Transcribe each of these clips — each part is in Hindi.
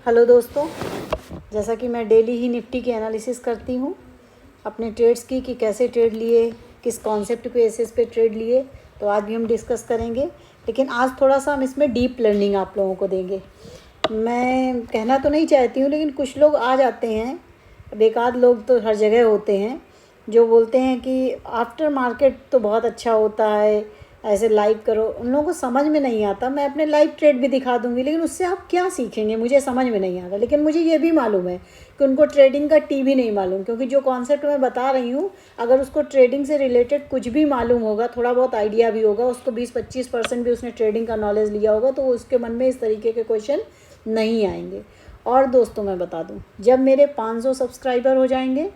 हेलो दोस्तों, जैसा कि मैं डेली ही निफ्टी की एनालिसिस करती हूँ अपने ट्रेड्स की कि कैसे ट्रेड लिए, किस कॉन्सेप्ट के बेसिस पे ट्रेड लिए, तो आज भी हम डिस्कस करेंगे। लेकिन आज थोड़ा सा हम इसमें डीप लर्निंग आप लोगों को देंगे। मैं कहना तो नहीं चाहती हूँ, लेकिन कुछ लोग आ जाते हैं, बेकार लोग तो हर जगह होते हैं, जो बोलते हैं कि आफ्टर मार्केट तो बहुत अच्छा होता है, ऐसे लाइव करो। उन लोगों को समझ में नहीं आता। मैं अपने लाइव ट्रेड भी दिखा दूंगी, लेकिन उससे आप क्या सीखेंगे मुझे समझ में नहीं आता। लेकिन मुझे ये भी मालूम है कि उनको ट्रेडिंग का टी भी नहीं मालूम, क्योंकि जो कॉन्सेप्ट मैं बता रही हूँ, अगर उसको ट्रेडिंग से रिलेटेड कुछ भी मालूम होगा, थोड़ा बहुत आइडिया भी होगा, उसको 20-25% भी उसने ट्रेडिंग का नॉलेज लिया होगा, तो उसके मन में इस तरीके के क्वेश्चन नहीं आएंगे। और दोस्तों मैं बता दूं, जब मेरे 500 सब्सक्राइबर हो जाएंगे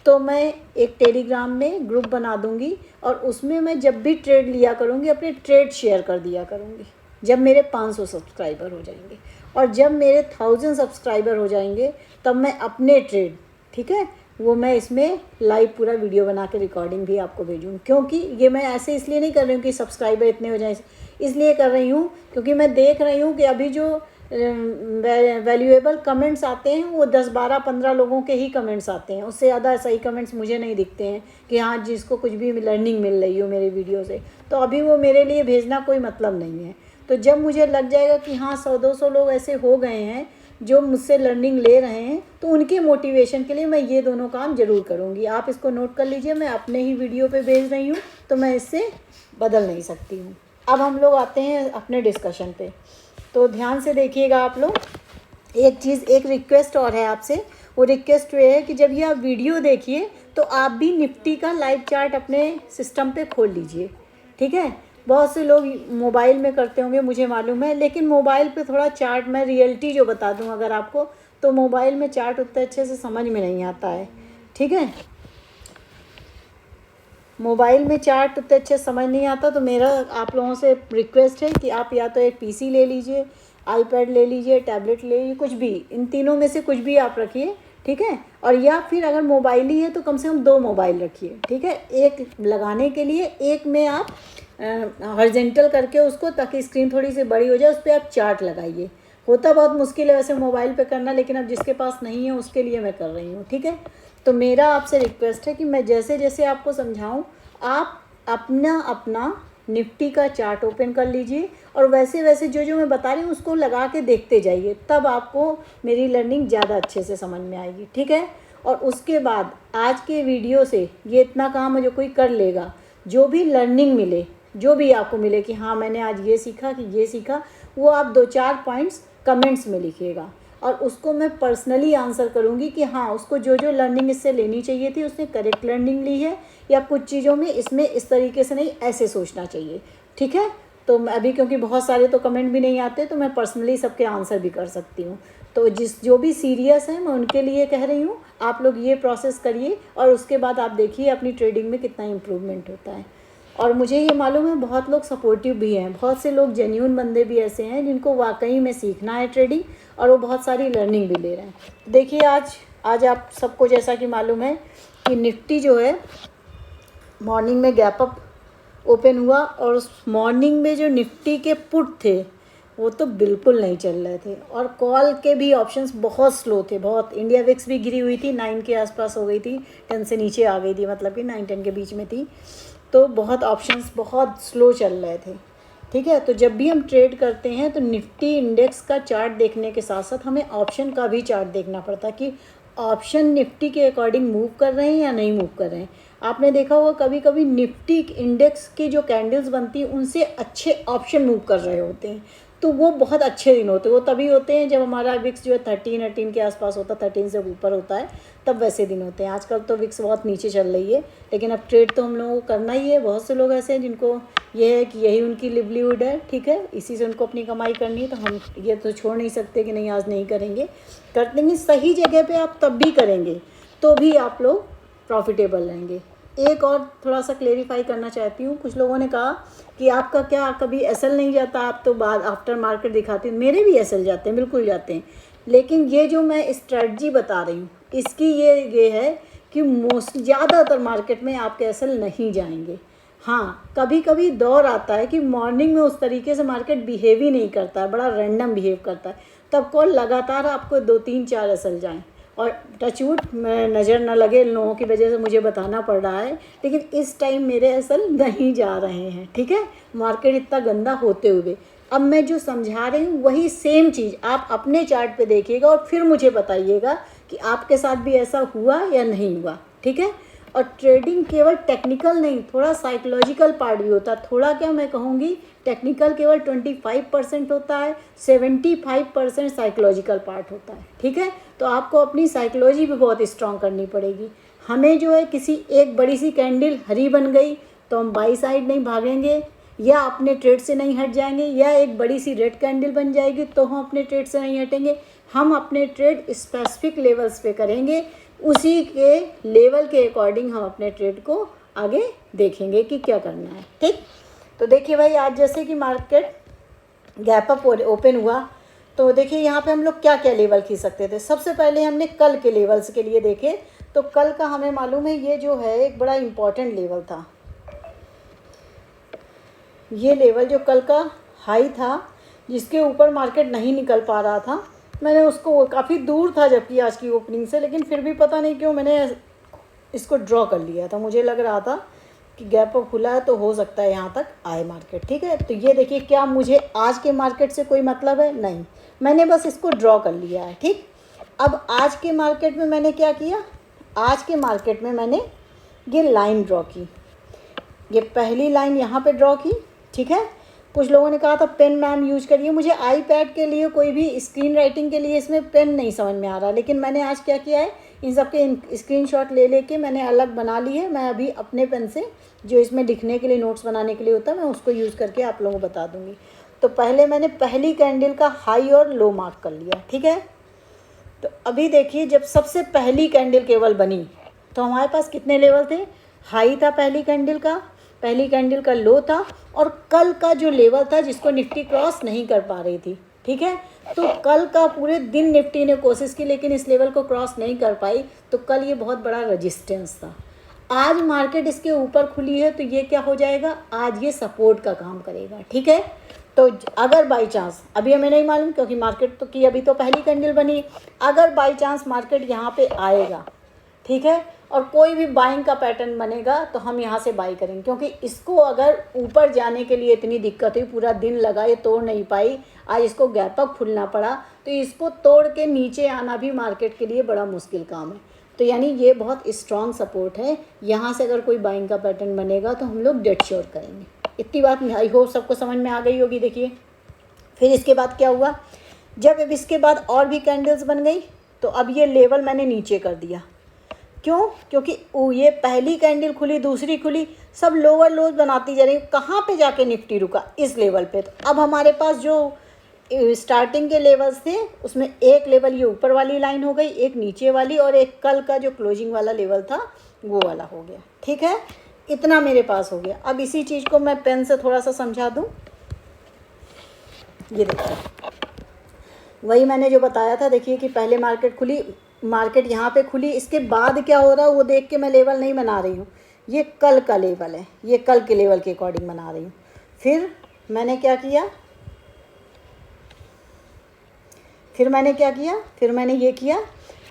तो मैं एक टेलीग्राम में ग्रुप बना दूंगी, और उसमें मैं जब भी ट्रेड लिया करूंगी अपने ट्रेड शेयर कर दिया करूंगी, जब मेरे 500 सब्सक्राइबर हो जाएंगे। और जब मेरे 1000 सब्सक्राइबर हो जाएंगे तब मैं अपने ट्रेड, ठीक है, वो मैं इसमें लाइव पूरा वीडियो बना के रिकॉर्डिंग भी आपको भेजूँ। क्योंकि ये मैं ऐसे इसलिए नहीं कर रही हूँ कि सब्सक्राइबर इतने हो जाएं, इसलिए कर रही हूँ क्योंकि मैं देख रही हूँ कि अभी जो वैल्यूएबल कमेंट्स आते हैं वो 10-12-15 लोगों के ही कमेंट्स आते हैं। उससे ज़्यादा सही कमेंट्स मुझे नहीं दिखते हैं कि हाँ जिसको कुछ भी लर्निंग मिल रही हो मेरे वीडियो से, तो अभी वो मेरे लिए भेजना कोई मतलब नहीं है। तो जब मुझे लग जाएगा कि हाँ 100-200 लोग ऐसे हो गए हैं जो मुझसे लर्निंग ले रहे हैं, तो उनके मोटिवेशन के लिए मैं ये दोनों काम ज़रूर करूँगी। आप इसको नोट कर लीजिए, मैं अपने ही वीडियो पे भेज रही हूँ, तो मैं इससे बदल नहीं सकती हूँ। अब हम लोग आते हैं अपने डिस्कशन पे, तो ध्यान से देखिएगा आप लोग। एक चीज़, एक रिक्वेस्ट और है आपसे। वो रिक्वेस्ट ये है कि जब ये आप वीडियो देखिए तो आप भी निफ्टी का लाइव चार्ट अपने सिस्टम पे खोल लीजिए, ठीक है। बहुत से लोग मोबाइल में करते होंगे, मुझे मालूम है, लेकिन मोबाइल पे थोड़ा चार्ट, मैं रियलिटी जो बता दूं अगर आपको, तो मोबाइल में चार्ट उतने अच्छे से समझ में नहीं आता है, ठीक है। मोबाइल में चार्ट उतने अच्छे समझ नहीं आता, तो मेरा आप लोगों से रिक्वेस्ट है कि आप या तो एक पीसी ले लीजिए, आईपैड ले लीजिए, टैबलेट ले लीजिए, कुछ भी, इन तीनों में से कुछ भी आप रखिए, ठीक है। और या फिर अगर मोबाइल ही है तो कम से कम 2 मोबाइल रखिए, ठीक है। एक लगाने के लिए, एक में आप हॉरिजॉन्टल करके उसको, ताकि स्क्रीन थोड़ी सी बड़ी हो जाए, उस पर आप चार्ट लगाइए। होता बहुत मुश्किल है वैसे मोबाइल पे करना, लेकिन अब जिसके पास नहीं है उसके लिए मैं कर रही हूँ, ठीक है। तो मेरा आपसे रिक्वेस्ट है कि मैं जैसे जैसे आपको समझाऊं, आप अपना अपना निफ्टी का चार्ट ओपन कर लीजिए, और वैसे वैसे जो जो मैं बता रही हूँ उसको लगा के देखते जाइए, तब आपको मेरी लर्निंग ज़्यादा अच्छे से समझ में आएगी, ठीक है। और उसके बाद आज के वीडियो से ये इतना काम जो कोई कर लेगा, जो भी लर्निंग मिले, जो भी आपको मिले कि हाँ मैंने आज ये सीखा कि ये सीखा, वो आप 2-4 पॉइंट्स कमेंट्स में लिखिएगा, और उसको मैं पर्सनली आंसर करूँगी कि हाँ उसको जो जो लर्निंग इससे लेनी चाहिए थी उसने करेक्ट लर्निंग ली है, या कुछ चीज़ों में इसमें इस तरीके से नहीं, ऐसे सोचना चाहिए, ठीक है। तो अभी क्योंकि बहुत सारे तो कमेंट भी नहीं आते, तो मैं पर्सनली सबके आंसर भी कर सकती हूँ। तो जो भी सीरियस हैं मैं उनके लिए कह रही हूँ, आप लोग ये प्रोसेस करिए, और उसके बाद आप देखिए अपनी ट्रेडिंग में कितना इम्प्रूवमेंट होता है। और मुझे ये मालूम है बहुत लोग सपोर्टिव भी हैं, बहुत से लोग जेन्यून बंदे भी ऐसे हैं जिनको वाकई में सीखना है ट्रेडिंग, और वो बहुत सारी लर्निंग भी ले रहे हैं। देखिए आज आप सबको जैसा कि मालूम है कि निफ्टी जो है मॉर्निंग में गैप अप ओपन हुआ, और उस मॉर्निंग में जो निफ्टी के पुट थे वो तो बिल्कुल नहीं चल रहे थे, और कॉल के भी ऑप्शंस बहुत स्लो थे, बहुत। इंडिया विक्स भी गिरी हुई थी, 9 के आसपास हो गई थी, 10 से नीचे आ गई थी, मतलब कि 9-10 के बीच में थी। तो बहुत ऑप्शंस बहुत स्लो चल रहे थे, ठीक है। तो जब भी हम ट्रेड करते हैं तो निफ्टी इंडेक्स का चार्ट देखने के साथ साथ हमें ऑप्शन का भी चार्ट देखना पड़ता है कि ऑप्शन निफ्टी के अकॉर्डिंग मूव कर रहे हैं या नहीं मूव कर रहे हैं। आपने देखा होगा कभी कभी निफ्टी इंडेक्स की जो कैंडल्स बनती हैं उनसे अच्छे ऑप्शन मूव कर रहे होते हैं, तो वो बहुत अच्छे दिन होते हैं। वो तभी होते हैं जब हमारा विक्स जो है 13-18 के आसपास होता है, 13 से ऊपर होता है, तब वैसे दिन होते हैं। आजकल तो विक्स बहुत नीचे चल रही है, लेकिन अब ट्रेड तो हम लोगों को करना ही है। बहुत से लोग ऐसे हैं जिनको ये है कि यही उनकी लिवलीहुड है, ठीक है, इसी से उनको अपनी कमाई करनी है, तो हम ये तो छोड़ नहीं सकते कि नहीं आज नहीं करेंगे, कर देंगे। सही जगह पे आप तब भी करेंगे तो भी आप लोग प्रॉफिटेबल रहेंगे। एक और थोड़ा सा क्लेरिफाई करना चाहती हूँ, कुछ लोगों ने कहा कि आपका क्या कभी एसएल नहीं जाता, आप तो बाद आफ्टर मार्केट दिखाते हैं। मेरे भी एसएल जाते हैं, बिल्कुल जाते हैं, लेकिन ये जो मैं स्ट्रेटजी बता रही हूँ इसकी ये है कि मोस्ट ज़्यादातर मार्केट में आपके एसएल नहीं जाएंगे। हाँ कभी कभी दौर आता है कि मॉर्निंग में उस तरीके से मार्केट बिहेव ही नहीं करता है, बड़ा रैंडम बिहेव करता है, तब कॉल लगातार आपको 2 3 4 असल जाएँ और टचवुड नज़र न लगे लोगों की वजह से मुझे बताना पड़ रहा है, लेकिन इस टाइम मेरे असल नहीं जा रहे हैं, ठीक है, मार्केट इतना गंदा होते हुए। अब मैं जो समझा रही हूँ वही सेम चीज़ आप अपने चार्ट पे देखिएगा और फिर मुझे बताइएगा कि आपके साथ भी ऐसा हुआ या नहीं हुआ, ठीक है। और ट्रेडिंग केवल टेक्निकल नहीं, थोड़ा साइकोलॉजिकल पार्ट भी होता है। थोड़ा क्या मैं कहूँगी, टेक्निकल केवल 25% होता है, 75% साइकोलॉजिकल पार्ट होता है, ठीक है। तो आपको अपनी साइकोलॉजी भी बहुत स्ट्रॉन्ग करनी पड़ेगी। हमें जो है किसी एक बड़ी सी कैंडल हरी बन गई तो हम बाई साइड नहीं भागेंगे या अपने ट्रेड से नहीं हट जाएंगे, या एक बड़ी सी रेड कैंडल बन जाएगी तो हम अपने ट्रेड से नहीं हटेंगे। हम अपने ट्रेड स्पेसिफिक लेवल्स पे करेंगे, उसी के लेवल के अकॉर्डिंग हम अपने ट्रेड को आगे देखेंगे कि क्या करना है, ठीक। तो देखिए भाई, आज जैसे कि मार्केट गैप अप ओपन हुआ तो देखिए यहाँ पे हम लोग क्या क्या लेवल खींच सकते थे। सबसे पहले हमने कल के लेवल्स के लिए देखे, तो कल का हमें मालूम है ये जो है एक बड़ा इम्पॉर्टेंट लेवल था। ये लेवल जो कल का हाई था जिसके ऊपर मार्केट नहीं निकल पा रहा था, मैंने उसको, काफ़ी दूर था जबकि आज की ओपनिंग से, लेकिन फिर भी पता नहीं क्यों मैंने इसको ड्रॉ कर लिया था। मुझे लग रहा था कि गैप अप खुला है तो हो सकता है यहाँ तक आए मार्केट, ठीक है। तो ये देखिए, क्या मुझे आज के मार्केट से कोई मतलब है? नहीं, मैंने बस इसको ड्रॉ कर लिया है, ठीक। अब आज के मार्केट में मैंने क्या किया, आज के मार्केट में मैंने ये लाइन ड्रॉ की, ये पहली लाइन यहाँ पे ड्रॉ की, ठीक है। कुछ लोगों ने कहा था पेन मैम यूज करिए, मुझे आईपैड के लिए, कोई भी स्क्रीन राइटिंग के लिए इसमें पेन नहीं समझ में आ रहा, लेकिन मैंने आज क्या किया है, इन सब के स्क्रीनशॉट ले लेके मैंने अलग बना ली है। मैं अभी अपने पेन से, जो इसमें लिखने के लिए, नोट्स बनाने के लिए होता है, मैं उसको यूज़ करके आप लोगों को बता दूँगी। तो पहले मैंने पहली कैंडल का हाई और लो मार्क कर लिया, ठीक है। तो अभी देखिए, जब सबसे पहली कैंडल केवल बनी तो हमारे पास कितने लेवल थे? हाई था पहली कैंडल का लो था, और कल का जो लेवल था जिसको निफ्टी क्रॉस नहीं कर पा रही थी, ठीक है। तो कल का पूरे दिन निफ्टी ने कोशिश की लेकिन इस लेवल को क्रॉस नहीं कर पाई, तो कल ये बहुत बड़ा रेजिस्टेंस था। आज मार्केट इसके ऊपर खुली है तो ये क्या हो जाएगा, आज ये सपोर्ट का काम करेगा, ठीक है। तो अगर बाई चांस, अभी हमें नहीं मालूम क्योंकि मार्केट तो की अभी तो पहली कैंडल बनी, अगर बाई चांस मार्केट यहाँ पे आएगा, ठीक है, और कोई भी बाइंग का पैटर्न बनेगा तो हम यहाँ से बाई करेंगे, क्योंकि इसको अगर ऊपर जाने के लिए इतनी दिक्कत हुई, पूरा दिन लगा, ये तोड़ नहीं पाई, आज इसको गैप अप खुलना पड़ा, तो इसको तोड़ के नीचे आना भी मार्केट के लिए बड़ा मुश्किल काम है। तो यानी ये बहुत स्ट्रॉन्ग सपोर्ट है, यहाँ से अगर कोई बाइंग का पैटर्न बनेगा तो हम लोग डेड शॉर्ट करेंगे। इतनी बात आई होप सबको समझ में आ गई होगी। देखिए फिर इसके बाद क्या हुआ, जब अब इसके बाद और भी कैंडल्स बन गई तो अब ये लेवल मैंने नीचे कर दिया। क्यों? क्योंकि ये पहली कैंडल खुली, दूसरी खुली, सब लोअर लोज बनाती जा रही, कहाँ पे जाके निफ्टी रुका, इस लेवल पे। तो अब हमारे पास जो स्टार्टिंग के लेवल्स थे उसमें एक लेवल ये ऊपर वाली लाइन हो गई, एक नीचे वाली, और एक कल का जो क्लोजिंग वाला लेवल था वो वाला हो गया, ठीक है। इतना मेरे पास हो गया। अब इसी चीज़ को मैं पेन से थोड़ा सा समझा दूँ। ये देखिए, वही मैंने जो बताया था, देखिए कि पहले मार्केट खुली, मार्केट यहाँ पे खुली, इसके बाद क्या हो रहा है वो देख के मैं लेवल नहीं बना रही हूँ, ये कल का लेवल है, ये कल के लेवल के अकॉर्डिंग बना रही हूँ। फिर मैंने क्या किया, फिर मैंने ये किया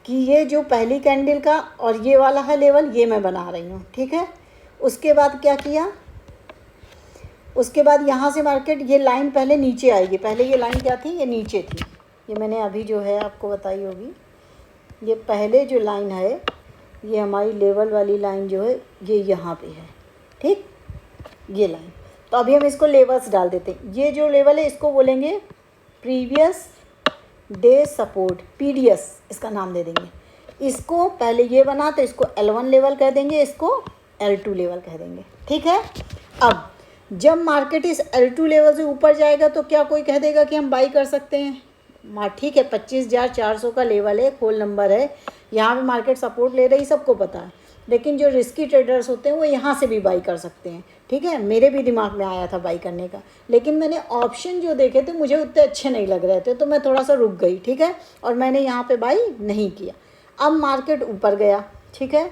कि ये जो पहली कैंडल का और ये वाला है लेवल, ये मैं बना रही हूँ, ठीक है। उसके बाद क्या किया, उसके बाद यहाँ से मार्केट, ये लाइन पहले नीचे आएगी, पहले ये लाइन क्या थी, ये नीचे थी, ये मैंने अभी जो है आपको बताई होगी। ये पहले जो लाइन है, ये हमारी लेवल वाली लाइन जो है ये यहाँ पे है, ठीक, ये लाइन। तो अभी हम इसको लेवल्स डाल देते हैं। ये जो लेवल है इसको बोलेंगे प्रीवियस डे सपोर्ट, पीडीएस इसका नाम दे देंगे। इसको पहले ये बना तो इसको L1 लेवल कह देंगे, इसको L2 लेवल कह देंगे, ठीक है। अब जब मार्केट इस L2 लेवल से ऊपर जाएगा तो क्या कोई कह देगा कि हम बाई कर सकते हैं, ठीक है। 25,400 का लेवल है, खोल नंबर है, यहाँ पे मार्केट सपोर्ट ले रही, सबको पता है। लेकिन जो रिस्की ट्रेडर्स होते हैं वो यहाँ से भी बाई कर सकते हैं, ठीक है। मेरे भी दिमाग में आया था बाई करने का, लेकिन मैंने ऑप्शन जो देखे थे मुझे उतने अच्छे नहीं लग रहे थे, तो मैं थोड़ा सा रुक गई, ठीक है, और मैंने यहाँ पे बाई नहीं किया। अब मार्केट ऊपर गया, ठीक है।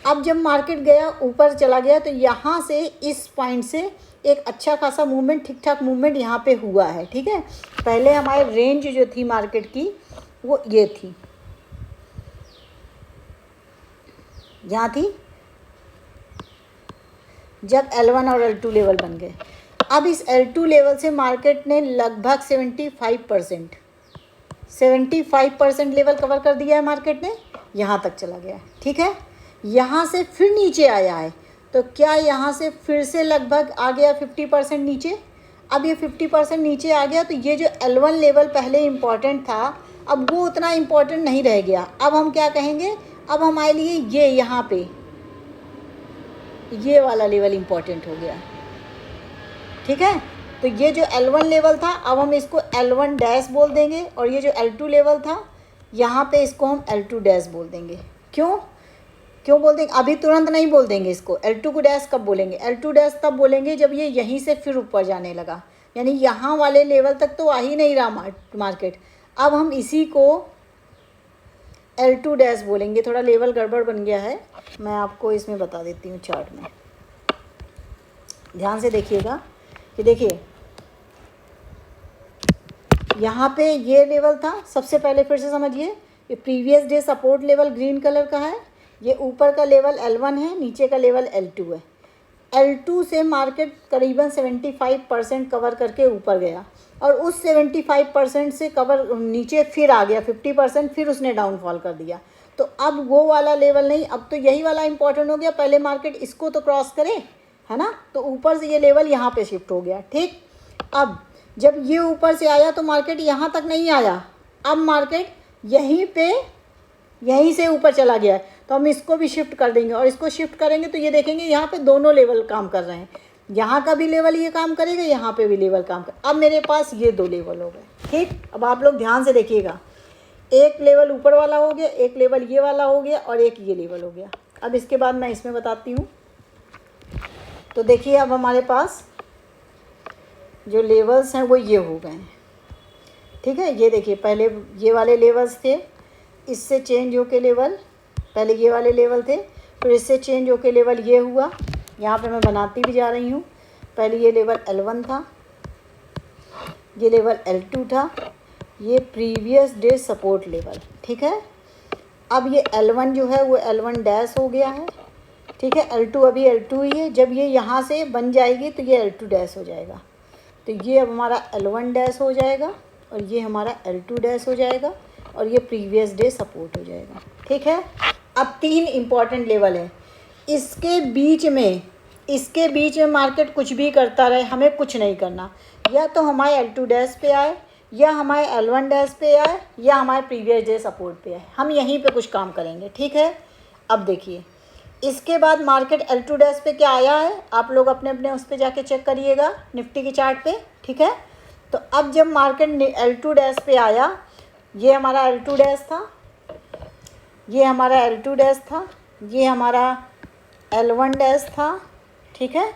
अब जब मार्केट गया, ऊपर चला गया, तो यहाँ से इस पॉइंट से एक अच्छा खासा मूवमेंट, ठीक ठाक मूवमेंट यहाँ पे हुआ है, ठीक है। पहले हमारी रेंज जो थी मार्केट की वो ये थी, यहाँ थी जब L1 और L2 लेवल बन गए। अब इस L2 लेवल से मार्केट ने लगभग 75% लेवल कवर कर दिया है मार्केट ने, यहाँ तक चला गया है। ठीक है, यहाँ से फिर नीचे आया है, तो क्या यहाँ से फिर से लगभग आ गया 50% नीचे। अब ये 50% नीचे आ गया, तो ये जो L1 लेवल पहले इम्पॉर्टेंट था अब वो उतना इम्पॉर्टेंट नहीं रह गया। अब हम क्या कहेंगे, अब हमारे लिए ये यहाँ पे ये वाला लेवल इम्पॉर्टेंट हो गया। ठीक है, तो ये जो L1 लेवल था अब हम इसको L1 डैश बोल देंगे, और ये जो L2 लेवल था यहाँ पे इसको हम L2 डैश बोल देंगे। क्यों बोल देंगे, अभी तुरंत नहीं बोल देंगे इसको। L2 को डैश कब बोलेंगे, L2 डैश तब बोलेंगे जब ये यहीं से फिर ऊपर जाने लगा, यानी यहाँ वाले लेवल तक तो आ ही नहीं रहा मार्केट। अब हम इसी को L2 डैश बोलेंगे। थोड़ा लेवल गड़बड़ बन गया है, मैं आपको इसमें बता देती हूँ चार्ट में, ध्यान से देखिएगा कि देखिए यहाँ पे ये लेवल था सबसे पहले, फिर से समझिए, ये previous day support level green colour का है, ये ऊपर का लेवल L1 है, नीचे का लेवल L2 है। L2 से मार्केट करीबन 75% कवर करके ऊपर गया, और उस 75% से कवर नीचे फिर आ गया 50%, फिर उसने डाउनफॉल कर दिया। तो अब वो वाला लेवल नहीं, अब तो यही वाला इंपॉर्टेंट हो गया, पहले मार्केट इसको तो क्रॉस करे, है ना, तो ऊपर से ये लेवल यहाँ पे शिफ्ट हो गया। ठीक, अब जब ये ऊपर से आया तो मार्केट यहाँ तक नहीं आया, अब मार्केट यहीं से ऊपर चला गया है, तो हम इसको भी शिफ्ट कर देंगे, और इसको शिफ्ट करेंगे तो ये देखेंगे यहाँ पे दोनों लेवल काम कर रहे हैं, यहाँ का भी लेवल ये काम करेगा, यहाँ पे भी लेवल काम कर। अब मेरे पास ये दो लेवल हो गए। ठीक, अब आप लोग ध्यान से देखिएगा, एक लेवल ऊपर वाला हो गया, एक लेवल ये वाला हो गया, और एक ये लेवल हो गया। अब इसके बाद मैं इसमें बताती हूँ। तो देखिए अब हमारे पास जो लेवल्स हैं वो ये हो गए हैं। ठीक है, ये देखिए पहले ये वाले लेवल्स थे, इससे चेंज होके लेवल, पहले ये वाले लेवल थे, फिर इससे चेंज होके लेवल ये हुआ। यहाँ पे मैं बनाती भी जा रही हूँ, पहले ये लेवल L1 था, ये लेवल L2 था, ये प्रीवियस डे सपोर्ट लेवल। ठीक है, अब ये L1 जो है वो L1 डैश हो गया है। ठीक है, L2 अभी L2 ही है, जब ये यहाँ से बन जाएगी तो ये L2 डैश हो जाएगा, तो ये अब हमारा L1 डैश हो जाएगा, और ये हमारा L2 डैश हो जाएगा, और ये प्रीवियस डे सपोर्ट हो जाएगा। ठीक है, अब 3 इम्पॉर्टेंट लेवल है, इसके बीच में मार्केट कुछ भी करता रहे, हमें कुछ नहीं करना, या तो हमारे L2 डैश पे आए, या हमारे L1 डैश पे आए, या हमारे प्रीवियस डे सपोर्ट पे आए, हम यहीं पे कुछ काम करेंगे। ठीक है, अब देखिए इसके बाद मार्केट L2 डैश पे क्या आया है, आप लोग अपने अपने उस पर जाके चेक करिएगा निफ्टी की चार्ट पे। ठीक है, तो अब जब मार्केट L2 डैश पे आया, ये हमारा L2 डैश था, ये हमारा L2 डैश था, ये हमारा L1 डैश था। ठीक है,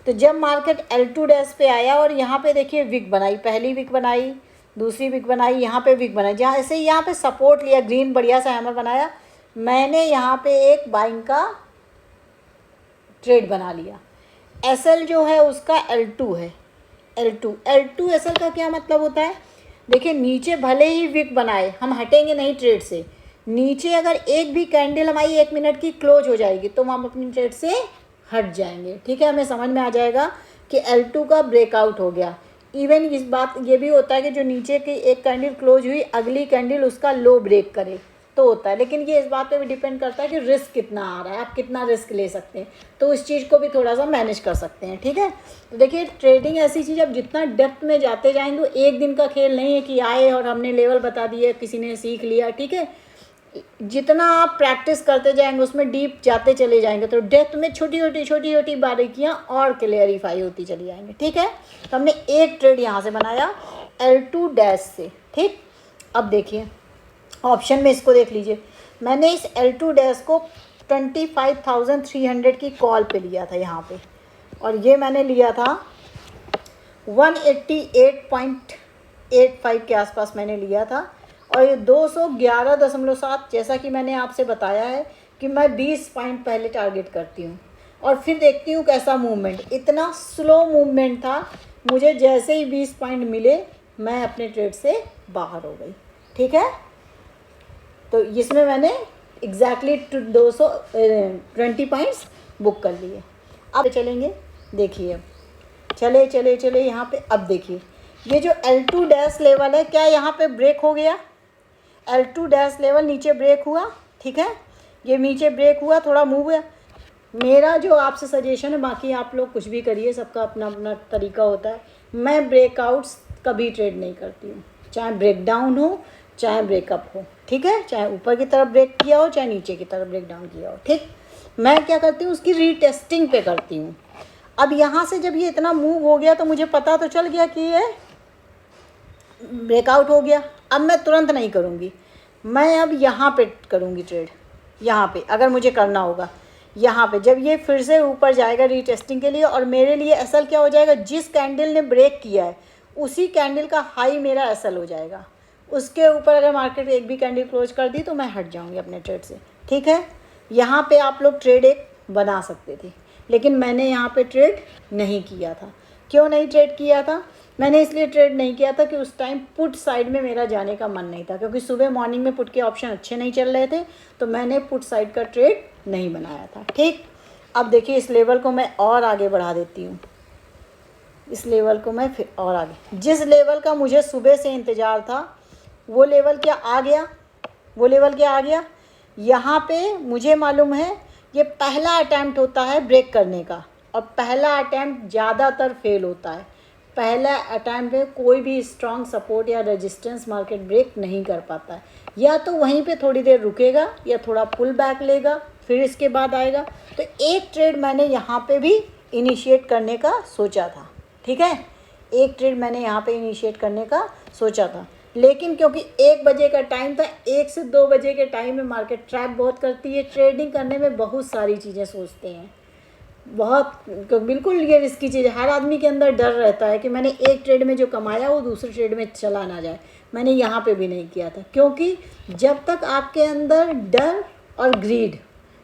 तो जब मार्केट L2 डैश पे आया और यहाँ पे देखिए विक बनाई, पहली विक बनाई, दूसरी विक बनाई, यहाँ पे विक बनाई, जहाँ ऐसे ही यहाँ पे सपोर्ट लिया, ग्रीन बढ़िया सा हैमर बनाया, मैंने यहाँ पे एक बाइंग का ट्रेड बना लिया। SL जो है उसका L2 है, L2 SL का क्या मतलब होता है, देखिए नीचे भले ही विक बनाए, हम हटेंगे नहीं ट्रेड से, नीचे अगर एक भी कैंडल हमारी 1 मिनट की क्लोज हो जाएगी तो हम अपनी ट्रेड से हट जाएंगे। ठीक है, हमें समझ में आ जाएगा कि L2 का ब्रेकआउट हो गया। इवन इस बात ये भी होता है कि जो नीचे की एक कैंडल क्लोज हुई, अगली कैंडल उसका लो ब्रेक करे तो होता है, लेकिन ये इस बात पे भी डिपेंड करता है कि रिस्क कितना आ रहा है, आप कितना रिस्क ले सकते हैं, तो उस चीज़ को भी थोड़ा सा मैनेज कर सकते हैं। ठीक है, तो देखिए ट्रेडिंग ऐसी चीज़, अब जितना डेप्थ में जाते जाएंगे, एक दिन का खेल नहीं है कि आए और हमने लेवल बता दिए, किसी ने सीख लिया। ठीक है, जितना आप प्रैक्टिस करते जाएंगे उसमें डीप जाते चले जाएंगे, तो डेप्थ में छोटी छोटी बारीकियाँ और क्लियरिफाई होती चली जाएंगी। ठीक है, तो हमने एक ट्रेड यहाँ से बनाया L2 डैश से। ठीक, अब देखिए ऑप्शन में इसको देख लीजिए, मैंने इस L2 डैश को 25,300 की कॉल पे लिया था यहाँ पे, और ये मैंने लिया था 188.85 के आसपास मैंने लिया था, और ये 211.7, जैसा कि मैंने आपसे बताया है कि मैं 20 पॉइंट पहले टारगेट करती हूँ और फिर देखती हूँ कैसा मूवमेंट। इतना स्लो मूवमेंट था, मुझे जैसे ही 20 पॉइंट मिले मैं अपने ट्रेड से बाहर हो गई। ठीक है, तो इसमें मैंने एग्जैक्टली 220 पॉइंट्स बुक कर लिए। अब चलेंगे, देखिए चले चले चले यहाँ पे। अब देखिए ये जो L2 डैश लेवल है, क्या यहाँ पे ब्रेक हो गया? L2 डैश लेवल नीचे ब्रेक हुआ। ठीक है, ये नीचे ब्रेक हुआ, थोड़ा मूव हुआ। मेरा जो आपसे सजेशन है, बाकी आप लोग कुछ भी करिए, सबका अपना अपना तरीका होता है। मैं ब्रेकआउट्स कभी ट्रेड नहीं करती हूँ, चाहे ब्रेक डाउन हो चाहे ब्रेकअप हो। ठीक है, चाहे ऊपर की तरफ ब्रेक किया हो चाहे नीचे की तरफ ब्रेक डाउन किया हो। ठीक, मैं क्या करती हूँ, उसकी रीटेस्टिंग पे करती हूँ। अब यहाँ से जब ये इतना मूव हो गया तो मुझे पता तो चल गया कि ये ब्रेकआउट हो गया। अब मैं तुरंत नहीं करूँगी, मैं अब यहाँ पे करूँगी ट्रेड। यहाँ पे अगर मुझे करना होगा, यहाँ पे जब ये फिर से ऊपर जाएगा रीटेस्टिंग के लिए, और मेरे लिए एसएल क्या हो जाएगा, जिस कैंडल ने ब्रेक किया है उसी कैंडल का हाई मेरा एसएल हो जाएगा। उसके ऊपर अगर मार्केट एक भी कैंडल क्लोज कर दी तो मैं हट जाऊँगी अपने ट्रेड से। ठीक है, यहाँ पे आप लोग ट्रेड एक बना सकते थे, लेकिन मैंने यहाँ पे ट्रेड नहीं किया था। क्यों नहीं ट्रेड किया था? मैंने इसलिए ट्रेड नहीं किया था कि उस टाइम पुट साइड में मेरा जाने का मन नहीं था, क्योंकि सुबह मॉर्निंग में पुट के ऑप्शन अच्छे नहीं चल रहे थे, तो मैंने पुट साइड का ट्रेड नहीं बनाया था। ठीक, अब देखिए इस लेवल को मैं और आगे बढ़ा देती हूँ। इस लेवल को मैं फिर और आगे, जिस लेवल का मुझे सुबह से इंतज़ार था वो लेवल क्या आ गया, वो लेवल क्या आ गया। यहाँ पे मुझे मालूम है ये पहला अटैम्प्ट होता है ब्रेक करने का, और पहला अटैम्प्ट ज़्यादातर फेल होता है। पहला अटैम्प्ट में कोई भी स्ट्रॉन्ग सपोर्ट या रेजिस्टेंस मार्केट ब्रेक नहीं कर पाता है, या तो वहीं पे थोड़ी देर रुकेगा या थोड़ा पुल बैक लेगा, फिर इसके बाद आएगा। तो एक ट्रेड मैंने यहाँ पे भी इनिशिएट करने का सोचा था। ठीक है, एक ट्रेड मैंने यहाँ पे इनिशिएट करने का सोचा था, लेकिन क्योंकि 1 बजे का टाइम था, 1 से 2 बजे के टाइम में मार्केट ट्रैप बहुत करती है। ट्रेडिंग करने में बहुत सारी चीज़ें सोचते हैं, बहुत बिल्कुल ये रिस्की चीज़ है। हर आदमी के अंदर डर रहता है कि मैंने एक ट्रेड में जो कमाया वो दूसरे ट्रेड में चला ना जाए। मैंने यहाँ पे भी नहीं किया था, क्योंकि जब तक आपके अंदर डर और ग्रीड,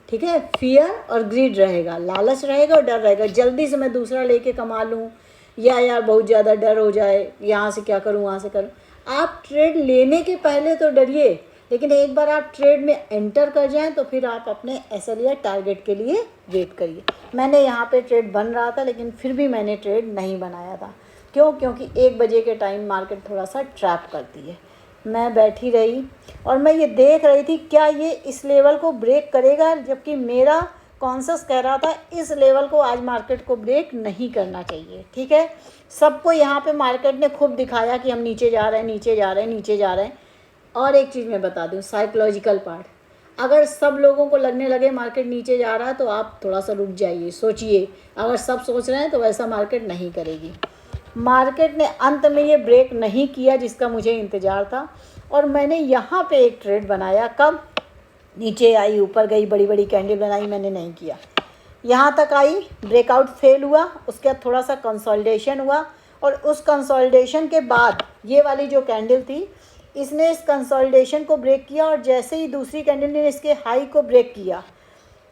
ठीक है, फियर और ग्रीड रहेगा, लालच रहेगा और डर रहेगा, जल्दी से मैं दूसरा लेके कमा लूँ, या यार बहुत ज़्यादा डर हो जाए, यहाँ से क्या करूँ वहाँ से करूँ। आप ट्रेड लेने के पहले तो डरिए, लेकिन एक बार आप ट्रेड में एंटर कर जाएं तो फिर आप अपने एसएल या टारगेट के लिए वेट करिए। मैंने यहाँ पे ट्रेड बन रहा था, लेकिन फिर भी मैंने ट्रेड नहीं बनाया था। क्यों? क्योंकि 1 बजे के टाइम मार्केट थोड़ा सा ट्रैप करती है। मैं बैठी रही और मैं ये देख रही थी क्या ये इस लेवल को ब्रेक करेगा, जबकि मेरा कॉन्शस कह रहा था इस लेवल को आज मार्केट को ब्रेक नहीं करना चाहिए। ठीक है, सबको यहाँ पे मार्केट ने खूब दिखाया कि हम नीचे जा रहे हैं, नीचे जा रहे हैं, नीचे जा रहे हैं। और एक चीज़ मैं बता दूँ, साइकोलॉजिकल पार्ट, अगर सब लोगों को लगने लगे मार्केट नीचे जा रहा है तो आप थोड़ा सा रुक जाइए, सोचिए। अगर सब सोच रहे हैं तो वैसा मार्केट नहीं करेगी। मार्केट ने अंत में ये ब्रेक नहीं किया जिसका मुझे इंतज़ार था, और मैंने यहाँ पे एक ट्रेड बनाया। कब? नीचे आई, ऊपर गई, बड़ी बड़ी कैंडल बनाई, मैंने नहीं किया। यहाँ तक आई, ब्रेकआउट फेल हुआ, उसके बाद थोड़ा सा कंसोलिडेशन हुआ, और उस कंसोलिडेशन के बाद ये वाली जो कैंडल थी, इसने इस कंसोलिडेशन को ब्रेक किया, और जैसे ही दूसरी कैंडल ने इसके हाई को ब्रेक किया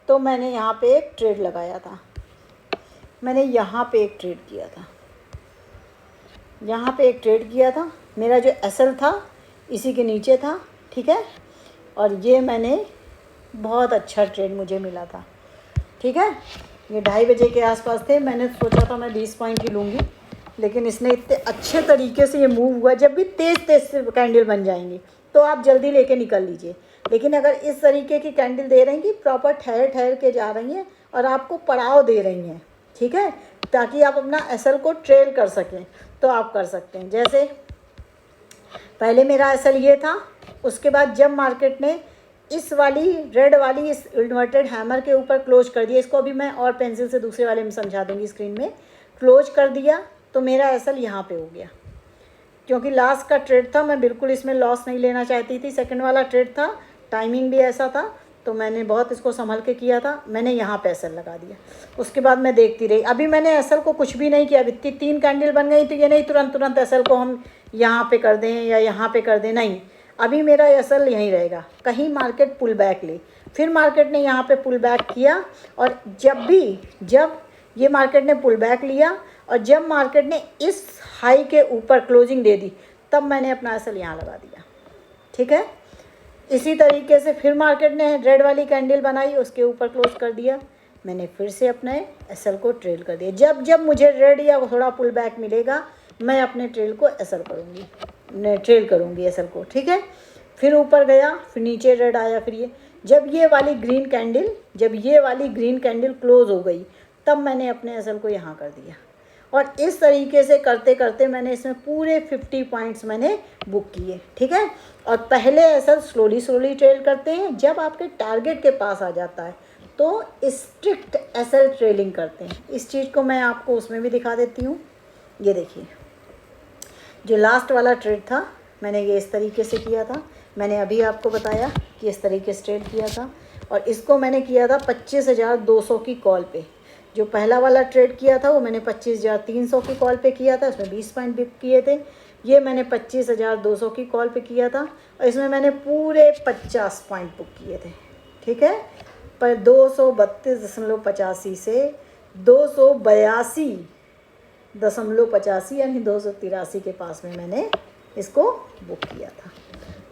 तो मैंने यहाँ पे एक ट्रेड लगाया था। मैंने यहाँ पे एक ट्रेड किया था, यहाँ पे एक ट्रेड किया था। मेरा जो एसएल था इसी के नीचे था। ठीक है, और ये मैंने बहुत अच्छा ट्रेड मुझे मिला था। ठीक है, ये 2:30 बजे के आसपास थे। मैंने सोचा था मैं 20 पॉइंट ही लूँगी, लेकिन इसने इतने अच्छे तरीके से ये मूव हुआ। जब भी तेज़ तेज़ से कैंडल बन जाएंगी तो आप जल्दी लेके निकल लीजिए, लेकिन अगर इस तरीके की कैंडल दे रही कि प्रॉपर ठहर ठहर के जा रही हैं और आपको पड़ाव दे रही हैं, ठीक है, ताकि आप अपना एसएल को ट्रेल कर सकें, तो आप कर सकते हैं। जैसे पहले मेरा एसएल ये था, उसके बाद जब मार्केट ने इस वाली रेड वाली इस इन्वर्टेड हैमर के ऊपर क्लोज कर दिया, इसको अभी मैं और पेंसिल से दूसरे वाले में समझा दूँगी स्क्रीन में, क्लोज कर दिया तो मेरा एसएल यहाँ पे हो गया। क्योंकि लास्ट का ट्रेड था, मैं बिल्कुल इसमें लॉस नहीं लेना चाहती थी। सेकंड वाला ट्रेड था, टाइमिंग भी ऐसा था, तो मैंने बहुत इसको संभल के किया था। मैंने यहाँ पे एसएल लगा दिया। उसके बाद मैं देखती रही। अभी मैंने एसएल को कुछ भी नहीं किया। अभी 3 कैंडल बन गई तो ये नहीं तुरंत एसएल को हम यहाँ पे कर दें या यहाँ पे कर दें, नहीं। अभी मेरा एसएल यहीं रहेगा। कहीं मार्केट पुल बैक ले, फिर मार्केट ने यहाँ पे पुल बैक किया, और जब ये मार्केट ने पुल बैक लिया और जब मार्केट ने इस हाई के ऊपर क्लोजिंग दे दी, तब मैंने अपना एसएल यहाँ लगा दिया। ठीक है, इसी तरीके से फिर मार्केट ने रेड वाली कैंडल बनाई, उसके ऊपर क्लोज कर दिया, मैंने फिर से अपने एसएल को ट्रेल कर दिया। जब जब मुझे रेड या थोड़ा पुल बैक मिलेगा, मैं अपने ट्रेल को एसएल करूँगी, ट्रेल करूँगी एसएल को। ठीक है, फिर ऊपर गया, फिर नीचे रेड आया, फिर ये जब ये वाली ग्रीन कैंडल क्लोज हो गई, तब मैंने अपने एसएल को यहाँ कर दिया। और इस तरीके से करते करते मैंने इसमें पूरे 50 पॉइंट्स मैंने बुक किए। ठीक है, और पहले एसएल स्लोली ट्रेल करते हैं, जब आपके टारगेट के पास आ जाता है तो स्ट्रिक्ट एसएल ट्रेलिंग करते हैं। इस चीज़ को मैं आपको उसमें भी दिखा देती हूँ। ये देखिए, जो लास्ट वाला ट्रेड था मैंने ये इस तरीके से किया था, मैंने अभी आपको बताया कि इस तरीके से ट्रेड किया था, और इसको मैंने किया था 25,200 की कॉल पे। जो पहला वाला ट्रेड किया था वो मैंने 25,300 की कॉल पे किया था, उसमें 20 पॉइंट बुक किए थे। ये मैंने 25,200 की कॉल पे किया था, और इसमें मैंने पूरे 50 पॉइंट बुक किए थे। ठीक है, पर 232.85 से 282.85 यानी 283 के पास में मैंने इसको बुक किया था।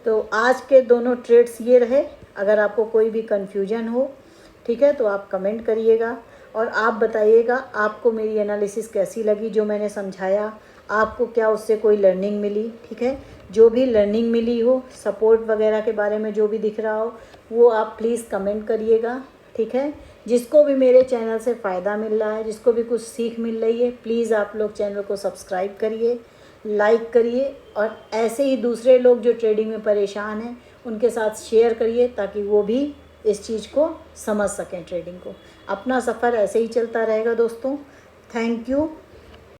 तो आज के दोनों ट्रेड्स ये रहे। अगर आपको कोई भी कन्फ्यूजन हो, ठीक है, तो आप कमेंट करिएगा और आप बताइएगा आपको मेरी एनालिसिस कैसी लगी, जो मैंने समझाया, आपको क्या उससे कोई लर्निंग मिली। ठीक है, जो भी लर्निंग मिली हो, सपोर्ट वगैरह के बारे में जो भी दिख रहा हो, वो आप प्लीज़ कमेंट करिएगा। ठीक है, जिसको भी मेरे चैनल से फ़ायदा मिल रहा है, जिसको भी कुछ सीख मिल रही है, प्लीज़ आप लोग चैनल को सब्सक्राइब करिए, लाइक करिए, और ऐसे ही दूसरे लोग जो ट्रेडिंग में परेशान हैं उनके साथ शेयर करिए, ताकि वो भी इस चीज़ को समझ सकें, ट्रेडिंग को। अपना सफ़र ऐसे ही चलता रहेगा दोस्तों। Thank you.